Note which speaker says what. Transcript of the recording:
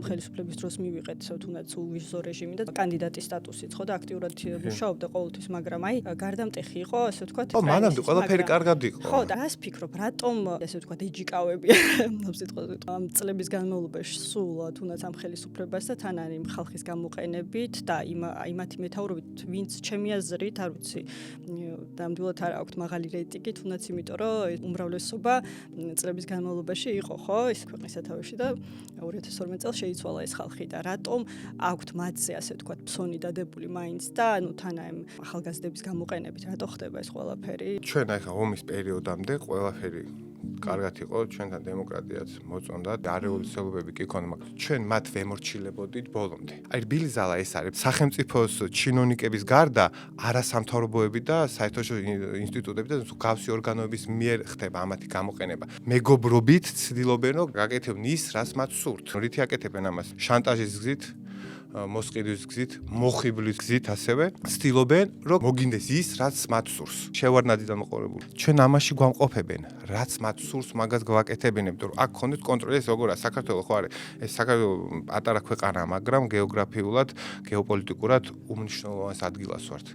Speaker 1: ხელისუფლების დროს მივიღეთ თუნდაც უვიზო რეჟიმი და კანდიდატის სტატუსიც ხო და აქტიურად მუშაობდა ყოველთვის, მაგრამ აი გარდამტეხი იყო, ასე ვთქვათ.
Speaker 2: მანამდე ყველაფერი კარგად იყო.
Speaker 1: ხო, და რას ფიქრობ, რატომ ასე ვთქვათ ეჯიკავები ამ წლების განმავლობაში სულ თუნდაც ამ ხელისუფლებას და თან არის ხალხის გამოყენებით და იმათი მეთაურობით, ვინც ჩემი აზრით, არ ვიცი, ნამდვილად არ აქვს მაღალი რეიტინგი, თუნდაც იმიტომ, რომ უმრავლესობა წლების განმავლობაში იყო, ხო, ის ქვეყნის სათავეში და 2012 წელს შეიცვალა ეს ხალხი და რატომ აქვთ მათზე, ასე ვთქვათ, ფსონი დადებული მაინც და თანა ამ ახალგაზრდების გამოყენებით, რატო ხდება ეს ყველაფერი?
Speaker 2: ჩვენ ახლა ომის პერიოდამდე ყველაფერი კარგად იყო, ჩვენთან დემოკრატიაც მოწონდა, არევოლუციურობები კი ქონდა, მაგრამ ჩვენ მათ ვემორჩილებოდით ბოლომდე. აი რბილი ზალა ეს არის. სახელმწიფოს ჩინონიკების გარდა არასამთავრობოები და საერთაშორისო ინსტიტუტები და გავსი ორგანოების მიერ ხდება ამათი გამოყენება. მეგობრობით ცდილობენ, რომ გაკეთებინ ის, რაც მათ სურთ. რითი აკეთებენ ამას? შანტაჟის გზით, მოსყიდვის გზით, მოხიბლის გზით ასევე ცდილობენ, რომ მოგინდეს ის, რაც მათ სურს. შევარდნადი და მოყოლებული. ჩვენ ამაში გვამყოფებენ, რაც მათ სურს, მაგას გვაკეთებენ, იმიტომ რომ აქ ხონდეთ კონტროლი, ეს როგორია, საქართველოს ხო არის, ეს საქართველოს პატარა ქვეყანაა, მაგრამ გეოგრაფიულად, გეოპოლიტიკურად უმნიშვნელოვანეს ადგილას ვართ.